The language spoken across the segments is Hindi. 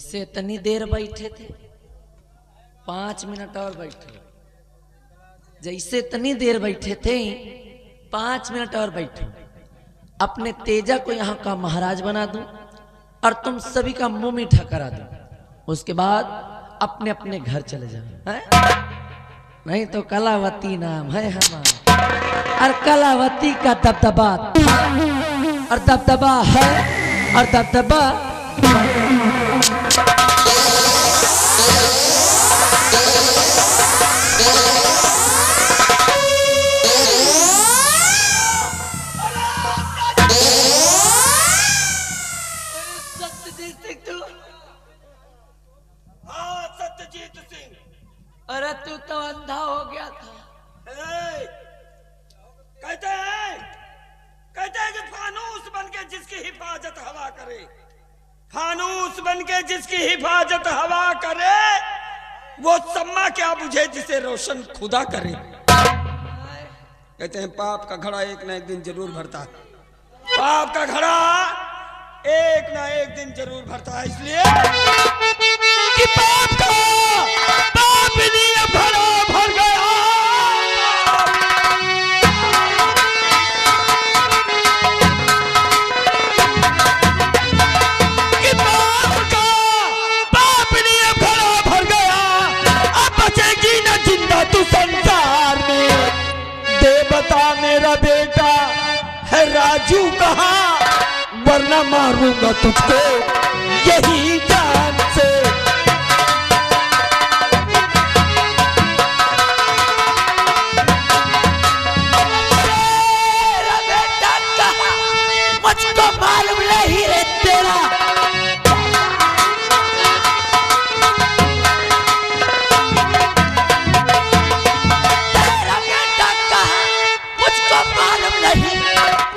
जैसे इतनी देर बैठे थे 5 मिनट और बैठे, जैसे इतनी देर बैठे थे 5 मिनट और बैठे। अपने तेजा को यहाँ का महाराज बना दूं और तुम सभी का मुंह मीठा करा दूं, उसके बाद अपने अपने घर चले जाओ। नहीं तो कलावती नाम है हमारा और कलावती का दबदबा और दबदबा है और दबदबा अरे तू तो अंधा हो गया था। कहते हैं कि फानूस बनके जिसकी हिफाजत हवा करे, फानूस बनके जिसकी हिफाजत हवा करे, वो सम्मा क्या बुझे जिसे रोशन खुदा करे। कहते हैं पाप का घड़ा एक ना एक दिन जरूर भरता है, पाप का घड़ा एक ना एक दिन जरूर भरता है। इसलिए कि पाप का पाप लिए भरा भर गया, कि पाप का पाप लिए भरा भर गया, अब बचेगी न जिंदा तू संसार में। दे बता मेरा बेटा है राजू कहाँ, वरना मारूंगा तुझको यही जान से। मेरा बेटा कहाँ, मुझको मालूम नहीं रे तेरा। तेरा बेटा कहाँ, मुझको मालूम नहीं।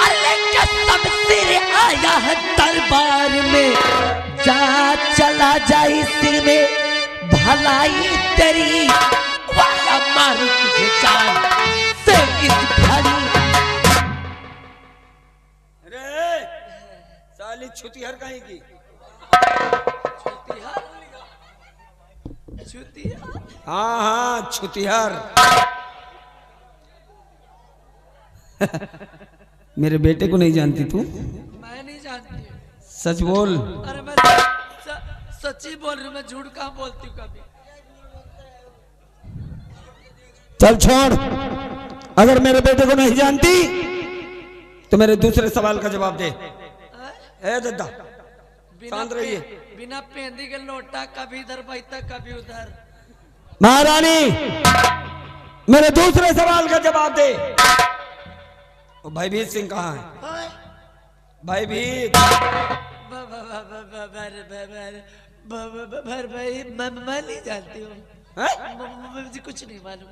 अल्लाह कसम सिर आया है दरबार में, जा चला जाई सिर में भलाई तेरी, वाला मारू तुझे जान से इस घड़ी। अरे साली छुतिहर कहीं की, हाँ हाँ छुतिहर। मेरे बेटे को नहीं जानती तू? मैं नहीं जानती। सच बोल। अरे मैं सच्ची बोल रही हूँ, मैं झूठ कहाँ बोलती हूँ कभी। चल छोड़, अगर मेरे बेटे को नहीं जानती तो मेरे दूसरे सवाल का जवाब दे। ए दद्दा शांत रहिए। बिना पेंदी के लोटा कभी इधर बैठता कभी उधर। महारानी मेरे दूसरे सवाल का जवाब दे। भयभीत सिंह कहाँ है? भयभीत मैं नहीं जानती हूँ, मुझे कुछ नहीं मालूम।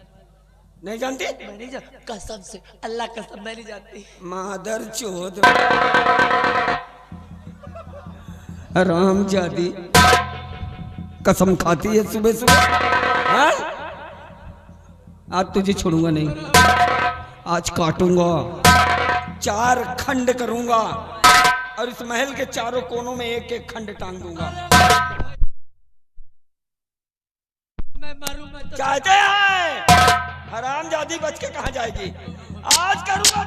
नहीं जानती? मैं नहीं जानती, कसम से अल्लाह कसम मैं नहीं जानती। मादर चोद राम जादी कसम खाती है सुबह सुबह। आज तुझे छोड़ूंगा नहीं, आज काटूंगा, 4 खंड करूंगा और इस महल के चारों कोनों में एक एक खंड टांग दूंगा। मैं मारूं मैं तो चाहते हैं हरामजादी बच के कहाँ जाएगी? आज करूंगा।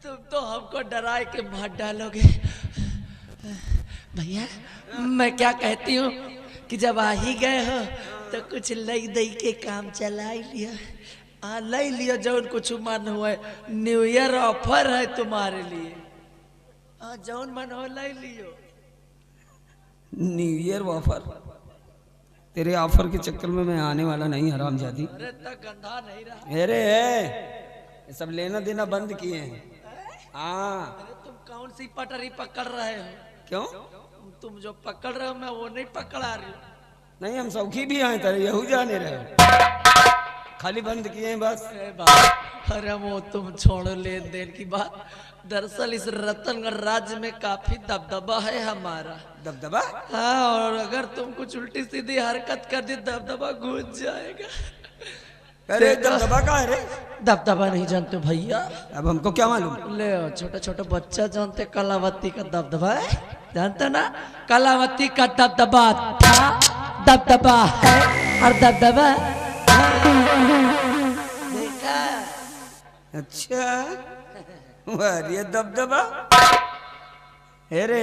तुम तो हमको डराए के मार डालोगे। भैया मैं क्या कहती हूँ कि जब आ ही गए हो तो कुछ लई दई के काम चला ही लिया। ले लियो जौन कुछ मन हुआ, न्यू ईयर ऑफर है तुम्हारे लिए। जौन मन हो ले लियो। New year offer? तेरे ऑफर के चक्कर में मैं आने वाला नहीं हरामजादी। अरे तक गंधा नहीं रहा। अरे ये सब लेना देना बंद किए हैं। हाँ अरे तुम कौन सी पटरी पकड़ रहे हो? क्यों? तुम जो पकड़ रहे हो मैं वो नहीं पकड़ा रही हूँ। नहीं हम सौखी भी आए तेरे यहू जाने रहे, खाली बंद किए हैं बस। अरे वो तुम छोड़ो लेन देन की बात। दरअसल इस रतनगढ़ राज्य में काफी दबदबा है हमारा। दबदबा? हाँ, और अगर तुम कुछ उल्टी सीधी हरकत कर दी दबदबा घुस जाएगा। अरे दबदबा का है रे? दबदबा नहीं जानते भैया? अब हमको क्या मालूम? ले छोटा छोटा बच्चा जानते कलावती का दबदबा है, जानते ना? कलावती का दबदबा था, दबदबा है और दबदबा देखा? अच्छा ये दबदबा है रे।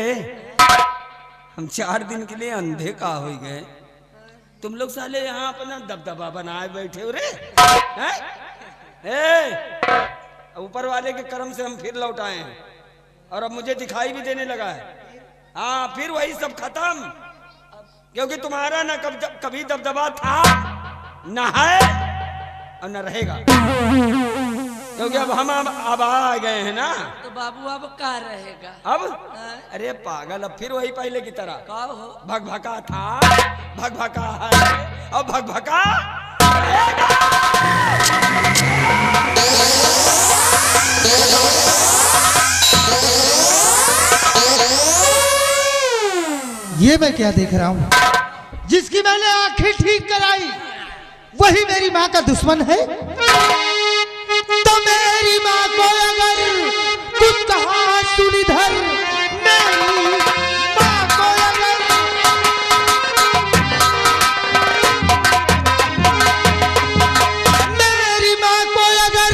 हम 4 दिन के लिए अंधे का हो गए, तुम लोग साले यहाँ अपना दबदबा बनाए बैठे हो रे। हैं? ऊपर वाले के कर्म से हम फिर लौट आए हैं और अब मुझे दिखाई भी देने लगा है। हाँ फिर वही सब खत्म, क्योंकि तुम्हारा ना कभी दबदबा था न है और न रहेगा, क्योंकि अब हम अब आ गए हैं ना। तो बाबू अब क्या रहेगा अब? अरे पागल, अब फिर वही पहले की तरह का हो? भगभका था, भगभका है और भगभका ये मैं क्या देख रहा हूँ? जिसकी मैंने आंखें ठीक कराई वही मेरी माँ का दुश्मन है। तो मेरी माँ को अगर कुछ कहा सुनी धर, मेरी माँ को अगर मेरी माँ को अगर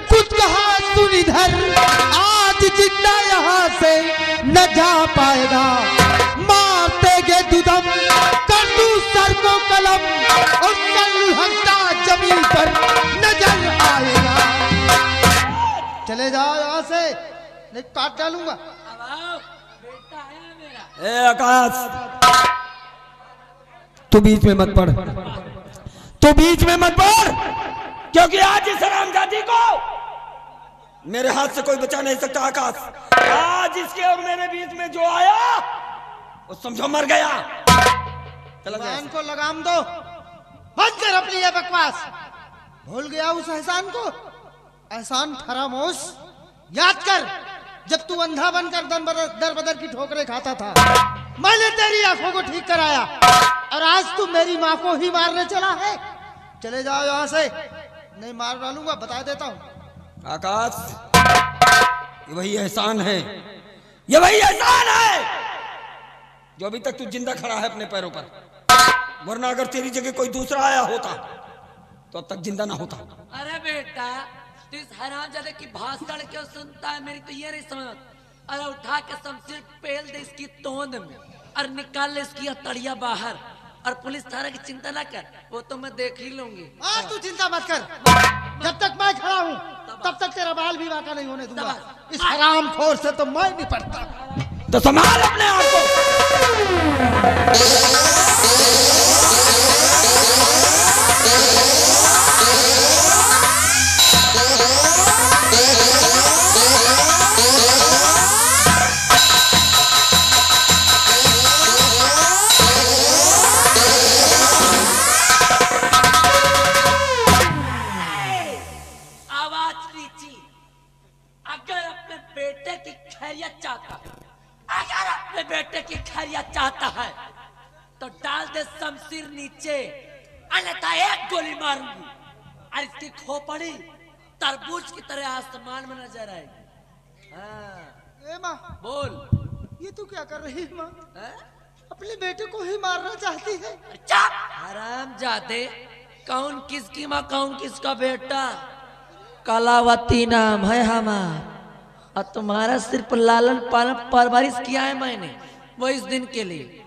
कुछ कहा सुनी धर, आज जिंदा यहाँ से न जा पाएगा। मारते दुदम कर दूं सर को कलम और हंसता जमीन पर नजर आएगा। चले जाओ यहाँ से, नहीं काट डालूंगा। अब आओ, बेटा है मेरा। ए आकाश, तू बीच में मत पड़, तू बीच में मत पड़, क्योंकि आज इस हरामजादी को मेरे हाथ से कोई बचा नहीं सकता। आकाश, आज इसके और मेरे बीच में जो आया वो समझो मर गया। जबान को लगाम दो, बंद कर अपनी ये बकवास। भूल गया उस एहसान को? एहसान फरामोश याद कर, जब तू अंधा बनकर दर बदर की ठोकरें खाता था, मैंने तेरी आंखों को ठीक कराया और आज तू मेरी माँ को ही मारने चला है। चले जाओ यहाँ से, नहीं मार डालूंगा, बता देता हूँ। आकाश, ये वही एहसान है, ये वही एहसान है जो अभी तक तू जिंदा खड़ा है अपने पैरों पर, वरना अगर तेरी जगह कोई दूसरा आया होता तो अब तक जिंदा ना होता। अरे बेटा, तू इस हरामजादे की भाषण क्यों सुनता है? मेरी तो ये नहीं समझ। अरे उठा के शमशीर पेल दे इसकी तोंद में और निकाल ले इसकी हथौड़ियां बाहर, और पुलिस थाना की चिंता ना कर, वो तो मैं देख ही लूंगी। तू चिंता मत कर, जब तक मैं खड़ा हूँ तब तक तेरा बाल भी वाका नहीं होने दूंगा। इस हरामखोर से तो मैं नहीं पड़ता। तो संभाल अपने आप को। आवाज नीची, अगर अपने बेटे की खैरियत चाहता है, अगर अपने बेटे की खैरियत चाहता है तो डाल दे शमशीर नीचे, अन्यथा एक गोली मारूंगी और इसकी खोपड़ी तरबूज की तरह आसमान में नजर आएगी। हाँ। ए माँ, बोल, ये तू क्या कर रही है माँ? हाँ? अपने बेटे को ही मारना चाहती है? चुप हरामजादे, कौन किसकी माँ कौन किसका बेटा? कलावती नाम है हमारा और तुम्हारा सिर्फ लालन पालन परवरिश किया है मैंने, वो इस दिन के लिए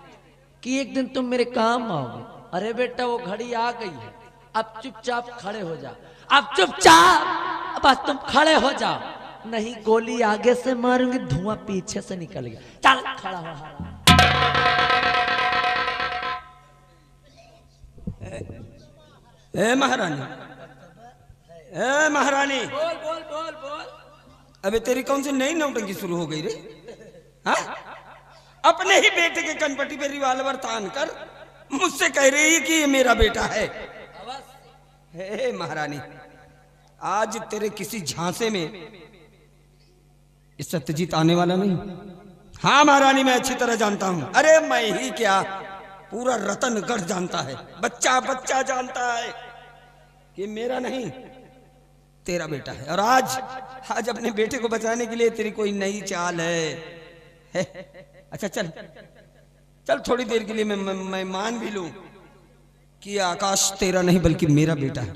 कि एक दिन तुम मेरे काम आओगे। अरे बेटा, वो घड़ी आ गई है, अब चुपचाप खड़े हो जाओ, अब चुपचाप बस तुम खड़े हो जाओ, नहीं गोली आगे से मारूंगी, धुआं पीछे से निकल गया। चल खड़ा हो। ए महारानी, ए महारानी, बोल बोल बोल बोल। अबे तेरी कौन सी नई नौटंकी शुरू हो गई रे? हाँ? अपने ही बेटे के कनपट्टी पे रिवाल्वर तान कर मुझसे कह रही है कि ये मेरा बेटा है। हे महारानी, आज तेरे किसी झांसे में इस सत्यजीत आने वाला नहीं। हाँ महारानी, मैं अच्छी तरह जानता हूं। अरे मैं ही क्या, पूरा रतनगढ़ जानता है, बच्चा बच्चा जानता है कि मेरा नहीं तेरा बेटा है, और आज अपने बेटे को बचाने के लिए तेरी कोई नई चाल है? अच्छा चल थोड़ी देर के लिए मैं मान भी लूं कि आकाश तेरा नहीं बल्कि मेरा बेटा है,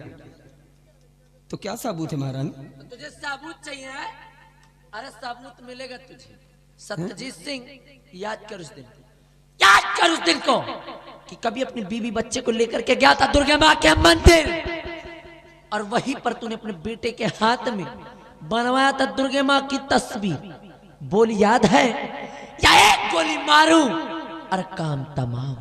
तो क्या साबूत है महारानी? तुझे साबूत चाहिए है? अरे साबूत मिलेगा तुझे। सत्यजीत सिंह, याद कर उस दिन, याद कर उस दिन को कि कभी अपनी बीवी बच्चे को लेकर के गया था दुर्गा माँ के मंदिर, और वहीं पर तूने अपने बेटे के हाथ में बनवाया था दुर्गा माँ की तस्वीर। बोल याद है? या एक गोली मारूं और काम तमाम?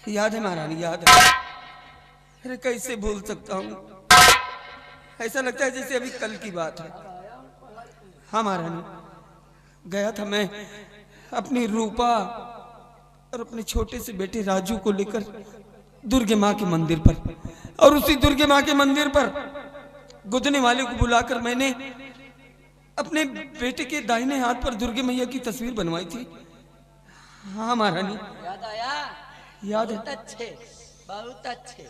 याद है महारानी, याद है। अरे कैसे भूल सकता हूँ, ऐसा लगता है जैसे अभी कल की बात है। हाँ महारानी, गया था मैं अपनी रूपा और अपने छोटे से बेटे राजू को लेकर दुर्गे माँ के मंदिर पर, और उसी दुर्गे माँ के मंदिर पर गुदने वाले को बुलाकर मैंने अपने बेटे के दाहिने हाथ पर दुर्गे मैया की तस्वीर बनवाई थी। हाँ महारानी, याद आया? याद है। बहुत अच्छे, बहुत अच्छे।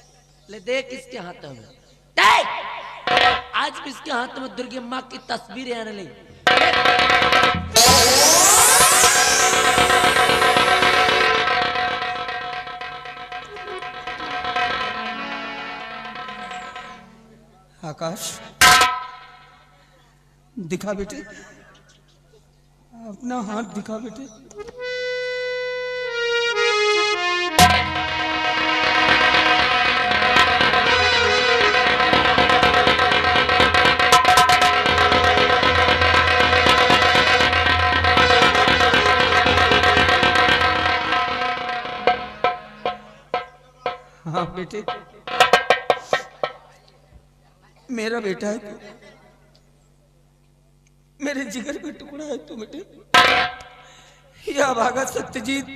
ले देख इसके हाथों में, देख आज भी इसके हाथ में दुर्गे माँ की तस्वीर है। ले आकाश, दिखा बेटे, अपना हाथ दिखा बेटे। हाँ बेटे, मेरा बेटा है तू, मेरे जिगर का टुकड़ा है तू बेटे। यह भागा सत्यजीत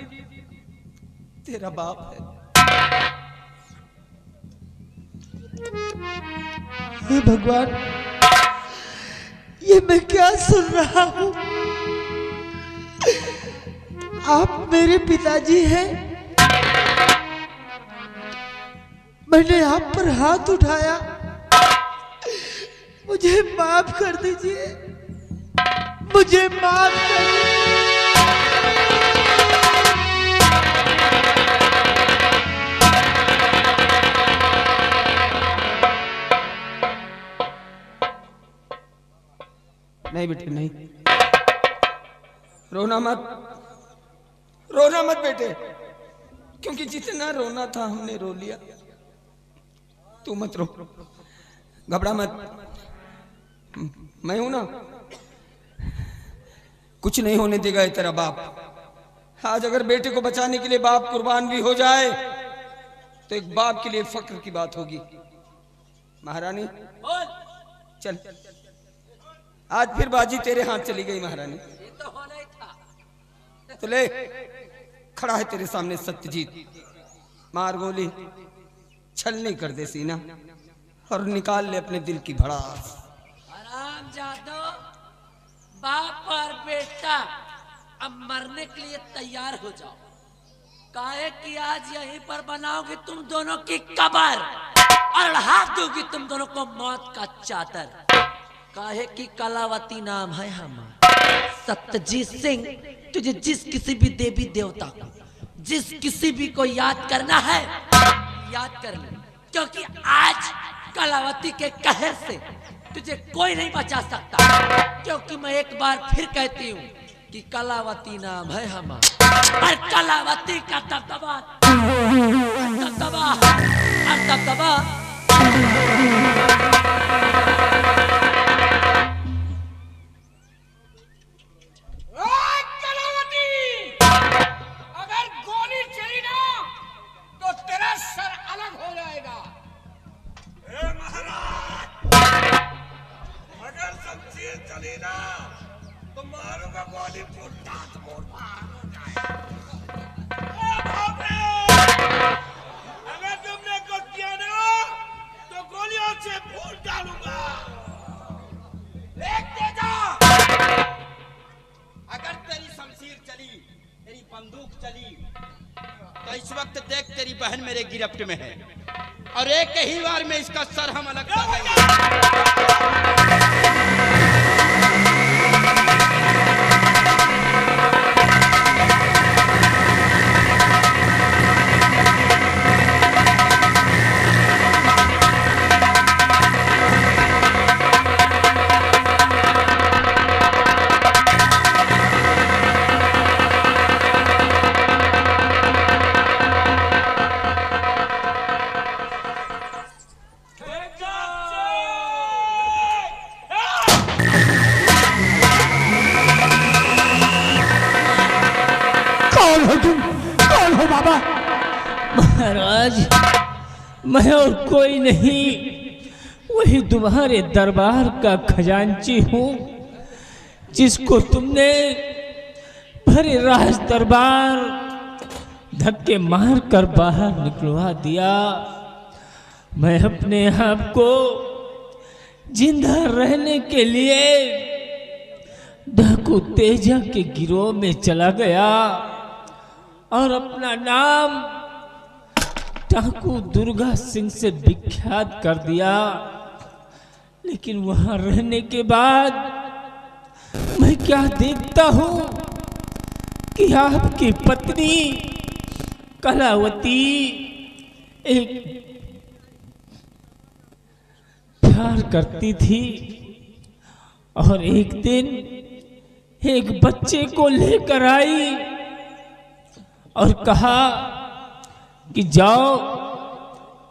तेरा बाप है। हे भगवान, ये मैं क्या सुन रहा हूँ? आप मेरे पिताजी हैं? मैंने आप पर हाथ उठाया, मुझे माफ कर दीजिए, मुझे माफ कर दीजिए। नहीं बेटे नहीं, रोना मत, रोना मत बेटे, क्योंकि जितना रोना था हमने रो लिया। तू मत रो, घबरा मत, मैं हूं ना, कुछ नहीं होने देगा ये तेरा बाप। आज अगर बेटे को बचाने के लिए बाप कुर्बान भी हो जाए तो एक बाप के लिए फक्र की बात होगी। महारानी चल, आज फिर बाजी तेरे हाथ चली गई महारानी। ये तो होना ही था। तो ले, खड़ा है तेरे सामने सत्यजीत, मार गोली, छल नहीं कर दे सीना और निकाल ले अपने दिल की भड़ास। आराम जादो, बाप और बेटा अब मरने के लिए तैयार हो जाओ। काहे कि आज यहीं पर बनाओगे तुम दोनों की कब्र और हाथ दोगी तुम दोनों को मौत का चादर। काहे कि कलावती नाम है हमारा। सत्यजीत सिंह, तुझे जिस किसी भी देवी देवता को, जिस किसी भी को याद करना है याद कर ले, क्योंकि आज कलावती के कहर से तुझे कोई नहीं बचा सकता। क्योंकि मैं एक बार फिर कहती हूँ कि कलावती नाम है हमारा, और कलावती का दबदबा दबदबा चली ना तो मारूंगा गोली, फूटा तो मोर अगर तुमने कुछ किया ना तो गोलियों से फूट डालूंगा। देखते जा, अगर तेरी शमशीर चली, तेरी बंदूक चली तो इस इस वक्त देख तेरी बहन मेरे गिरफ्त में है और एक ही बार में इसका सर हम अलग कर देंगे। महाराज, मैं और कोई नहीं, वही तुम्हारे दरबार का खजांची हूँ जिसको तुमने भरे राज दरबार धक्के मार कर बाहर निकलवा दिया। मैं अपने आप को जिंदा रहने के लिए डाकू तेजा के गिरोह में चला गया और अपना नाम डाकू दुर्गा सिंह से विख्यात कर दिया। लेकिन वहां रहने के बाद मैं क्या देखता हूं कि आपकी पत्नी कलावती एक प्यार करती थी और एक दिन एक बच्चे को लेकर आई और कहा कि जाओ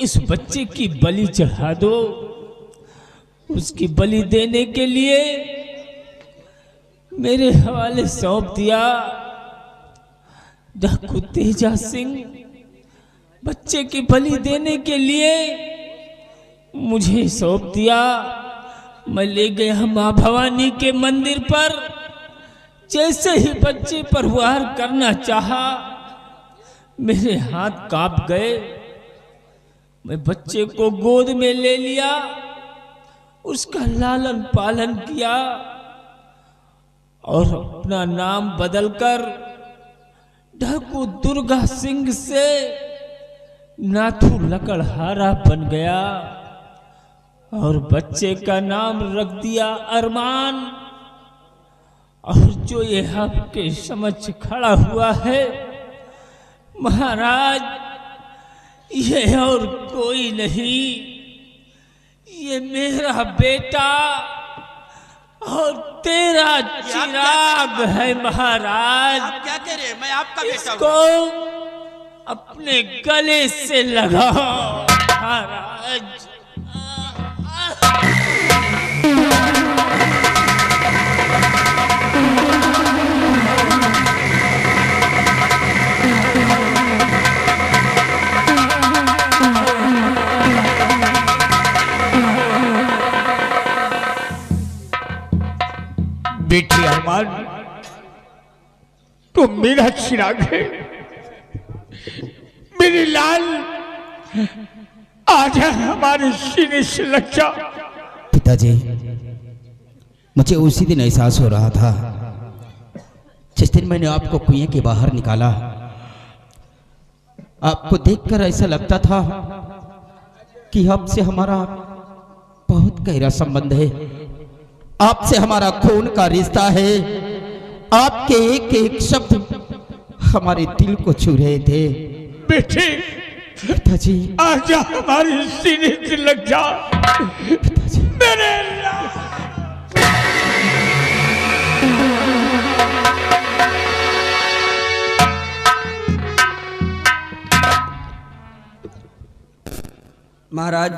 इस बच्चे की बलि चढ़ा दो। उसकी बलि देने के लिए मेरे हवाले सौंप दिया। डाकू तेजा सिंह बच्चे की बलि देने के लिए मुझे सौंप दिया। मैं ले गया मां भवानी के मंदिर पर। जैसे ही बच्चे पर वार करना चाहा, मेरे हाथ कांप गए। मैं बच्चे को गोद में ले लिया, उसका लालन पालन किया और अपना नाम बदलकर डाकू दुर्गा सिंह से नाथू लकड़हारा बन गया और बच्चे का नाम रख दिया अरमान। और जो ये आपके समक्ष खड़ा हुआ है महाराज, ये और कोई नहीं, ये मेरा बेटा और तेरा चिराग है महाराज। आप क्या कह रहे हैं? मैं आपका बेटा इसको अपने गले से लगाओ महाराज। बेटी अरमान, तो मेरा चिराग है, मेरी लाल, आजा हमारे सीने से लग जा। पिताजी, मुझे उसी दिन एहसास हो रहा था जिस दिन मैंने आपको कुएं के बाहर निकाला। आपको देखकर ऐसा लगता था कि आपसे हमारा बहुत गहरा संबंध है, आपसे हमारा खून का रिश्ता है। आपके एक एक शब्द हमारे दिल को छू रहे थे। बेटे, पिताजी, आजा हमारे सीने से लग जा। पिताजी, मेरे महाराज।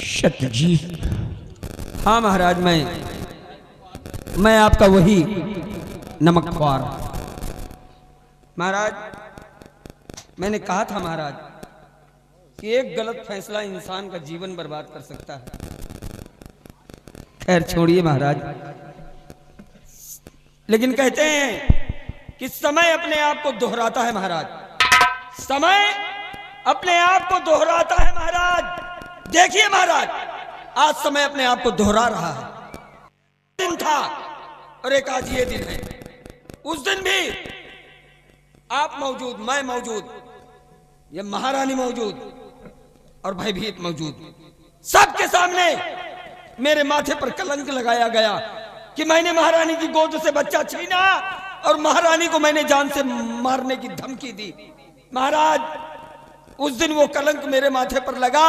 सत्यजीत, हाँ महाराज, मैं आपका वही नमकख्वार। महाराज, मैंने कहा था महाराज कि एक गलत फैसला इंसान का जीवन बर्बाद कर सकता है। खैर छोड़िए महाराज, लेकिन कहते हैं कि समय अपने आप को दोहराता है महाराज। समय अपने आप को दोहराता है महाराज। देखिए महाराज, आज समय अपने आप को दोहरा रहा है। दिन था और एक आज ये दिन है। उस दिन भी आप मौजूद, मैं मौजूद, ये महारानी मौजूद और भयभीत मौजूद, सबके सामने मेरे माथे पर कलंक लगाया गया कि मैंने महारानी की गोद से बच्चा छीना और महारानी को मैंने जान से मारने की धमकी दी। महाराज, उस दिन वो कलंक मेरे माथे पर लगा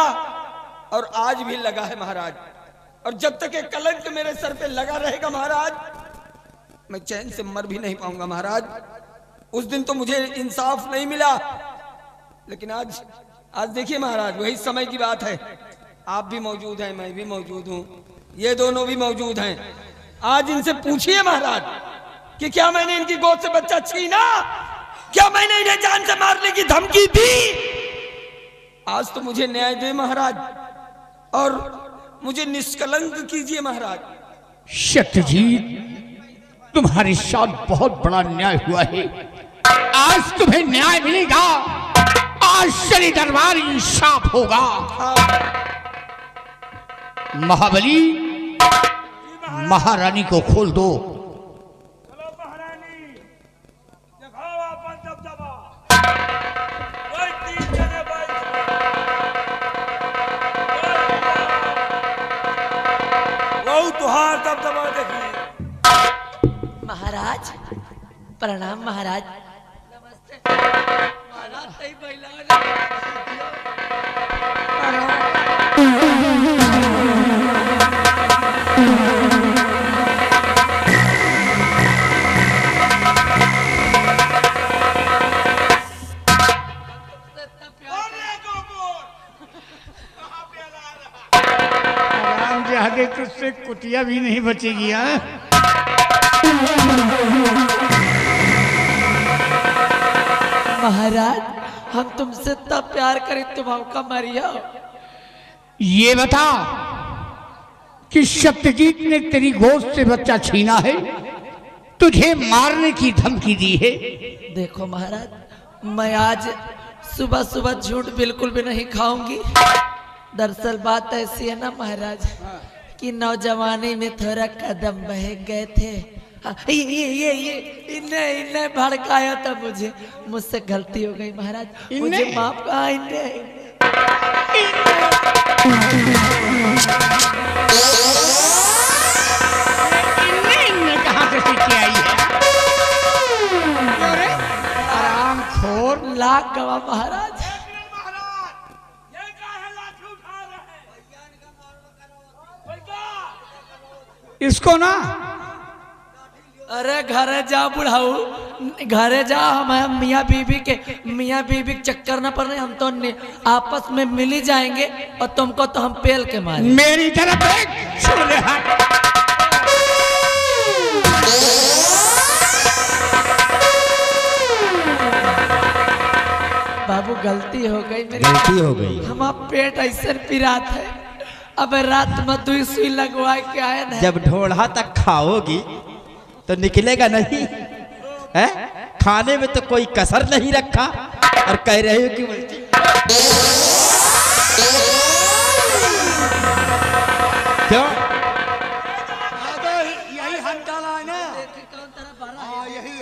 और आज भी लगा है महाराज, और जब तक ये कलंक मेरे सर पे लगा रहेगा महाराज, मैं चैन से मर भी नहीं पाऊंगा महाराज। उस दिन तो मुझे इंसाफ नहीं मिला, लेकिन आज देखिए महाराज, वही समय की बात है। आप भी मौजूद हैं, मैं भी मौजूद हूं, ये दोनों भी मौजूद हैं। आज इनसे पूछिए महाराज कि क्या मैंने इनकी गोद से बच्चा छीना, क्या मैंने इन्हें जान से मारने की धमकी दी? आज तो मुझे न्याय दे महाराज, और मुझे निष्कलंक कीजिए महाराज। सत्यजीत, तुम्हारे साथ बहुत बड़ा न्याय हुआ है। आज तुम्हें न्याय मिलेगा, आज शनि दरबार इंसाफ होगा। महाबली, महारानी को खोल दो। चलो महारानी, दिखाओ अपन दबदबा। कोई 3 जने बैठ, वो तुहार दबदबा देखिए। महाराज प्रणाम। महाराज नमस्ते। महाराज सही आराम से आगे तुझसे कुतिया भी नहीं बचेगी। हाँ, महाराज, हम तुमसे इतना प्यार करें, तुम हमका मरिया। ये बता कि सत्यजीत ने तेरी गोद से बच्चा छीना है, तुझे मारने की धमकी दी है। देखो महाराज, मैं आज सुबह सुबह झूठ बिल्कुल भी नहीं खाऊंगी। दरअसल बात ऐसी है ना महाराज कि नौजवानी में थोड़ा कदम बहक गए थे। हाँ, ये इन्हें भड़काया था मुझे, मुझसे गलती हो गई महाराज, मुझे माफ। इन्हें कहाँ से सीखी आई है? अरे आराम खोर, लाख गवा महाराज। महाराज, ये काहे लाठी उठा रहे हैं? इसको ना, अरे घरे जाओ बुढ़ाऊ, घरे जाओ। हम मियाँ बीबी के चक्कर न पड़ने, हम तो आपस में मिल ही जाएंगे, और तुमको तो हम पेल के मारे। मेरी तरफ देख, छोले हाथ। बाबू गलती हो गई मेरी, गलती हो गई। हमारा पेट ऐसे पिरात है। अब रात में 2 सुई लगवा के आए ना। जब ढोढ़ा तक खाओगी तो निकलेगा नहीं है? खाने में तो कोई कसर नहीं रखा, और कह रहे हो कि उल्टी। क्यों? यही हंटाला है ना, यही